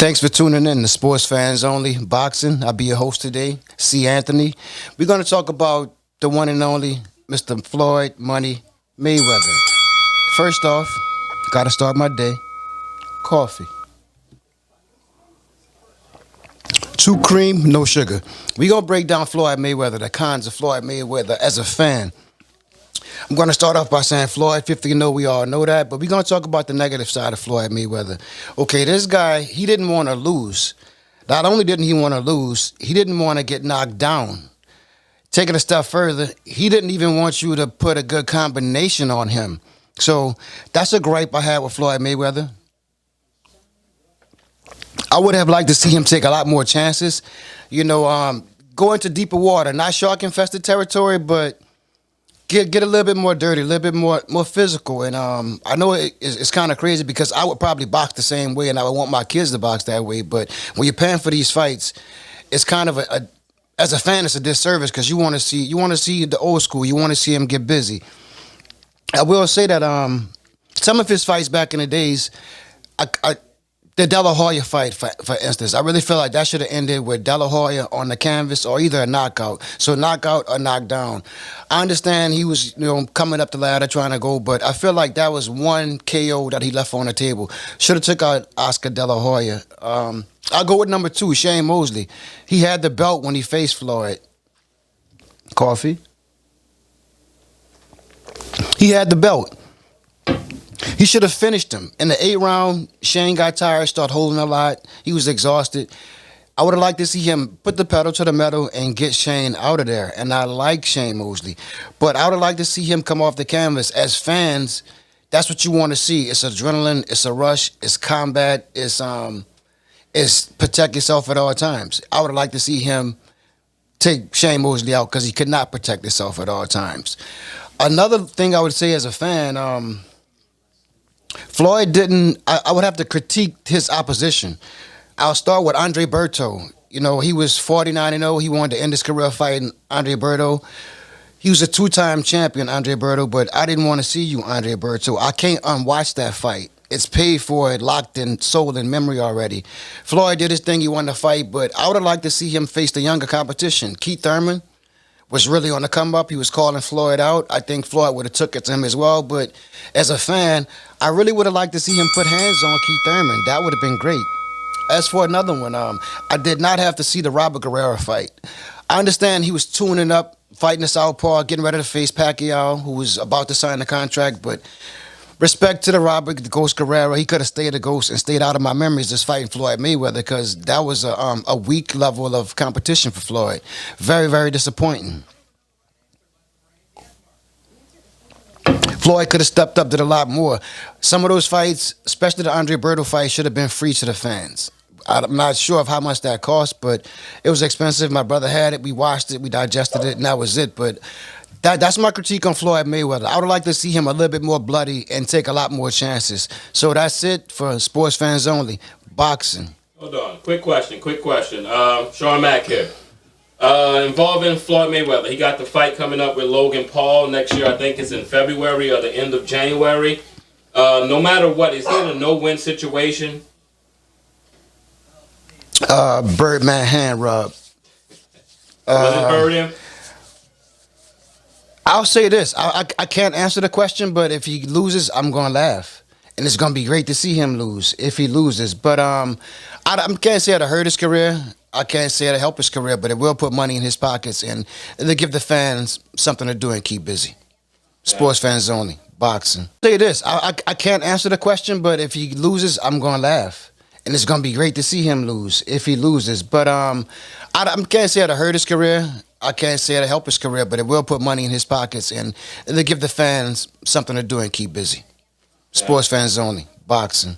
Thanks for tuning in to Sports Fans Only Boxing. I'll be your host today, C. Anthony. We're going to talk about the one and only Mr. Floyd Money Mayweather. First off, got to start my day. Coffee. 2 cream, no sugar. We're going to break down Floyd Mayweather, the cons of Floyd Mayweather as a fan. I'm going to start off by saying Floyd 50, we all know that, but we're going to talk about the negative side of Floyd Mayweather. Okay, this guy, he didn't want to lose. Not only didn't he want to lose, he didn't want to get knocked down. Taking a step further, he didn't even want you to put a good combination on him. So that's a gripe I had with Floyd Mayweather. I would have liked to see him take a lot more chances. Go into deeper water, not shark-infested territory, but get a little bit more dirty, a little bit more physical. And I know it's kind of crazy because I would probably box the same way and I would want my kids to box that way. But when you're paying for these fights, it's kind of as a fan, it's a disservice because you want to see the old school. You want to see him get busy. I will say that some of his fights back in the days, the De La Hoya fight, for instance, I really feel like that should have ended with De La Hoya on the canvas or either a knockout. So knockout or knockdown. I understand he was, coming up the ladder trying to go, but I feel like that was one KO that he left on the table. Should have took out Oscar De La Hoya. I'll go with number 2, Shane Mosley. He had the belt when he faced Floyd. Coffee. He had the belt. He should have finished him. In the 8th round, Shane got tired, started holding a lot. He was exhausted. I would have liked to see him put the pedal to the metal and get Shane out of there. And I like Shane Mosley. But I would have liked to see him come off the canvas. As fans, that's what you want to see. It's adrenaline. It's a rush. It's combat. It's protect yourself at all times. I would have liked to see him take Shane Mosley out because he could not protect himself at all times. Another thing I would say as a fan, Floyd didn't. I would have to critique his opposition. I'll start with Andre Berto. He was 49-0. He wanted to end his career fighting Andre Berto. He was a 2-time champion, Andre Berto, but I didn't want to see you, Andre Berto. I can't unwatch that fight. It's paid for, locked in, sold in memory already. Floyd did his thing. He won the fight, but I would have liked to see him face the younger competition. Keith Thurman was really on the come up. He was calling Floyd out. I think Floyd would have took it to him as well. But as a fan, I really would have liked to see him put hands on Keith Thurman. That would have been great. As for another one, I did not have to see the Robert Guerrero fight. I understand he was tuning up, fighting the southpaw, getting ready to face Pacquiao, who was about to sign the contract. But respect to the Robert, the Ghost Guerrero. He could have stayed a Ghost and stayed out of my memories just fighting Floyd Mayweather because that was a weak level of competition for Floyd. Very, very disappointing. Floyd could have stepped up, did a lot more. Some of those fights, especially the Andre Berto fight, should have been free to the fans. I'm not sure of how much that cost, but it was expensive. My brother had it. We watched it. We digested it, and that was it. But that's my critique on Floyd Mayweather. I would like to see him a little bit more bloody and take a lot more chances. So that's it for Sports Fans Only. Boxing. Hold on. Quick question. Sean Mack here. Involving Floyd Mayweather. He got the fight coming up with Logan Paul next year. I think it's in February or the end of January. No matter what, is he in a no-win situation? Birdman hand rub. Was it bird him? I'll say this. I can't answer the question, but if he loses, I'm going to laugh. And it's going to be great to see him lose if he loses. But I can't say it'll hurt his career. I can't say it'll help his career, but it will put money in his pockets and it'll give the fans something to do and keep busy. Sports Fans Only. Boxing. I'll say this. I can't answer the question, but if he loses, I'm going to laugh. And it's going to be great to see him lose if he loses. But I can't say it'll hurt his career. I can't say it'll help his career, but it will put money in his pockets and it'll give the fans something to do and keep busy. Sports Fans Only. Boxing.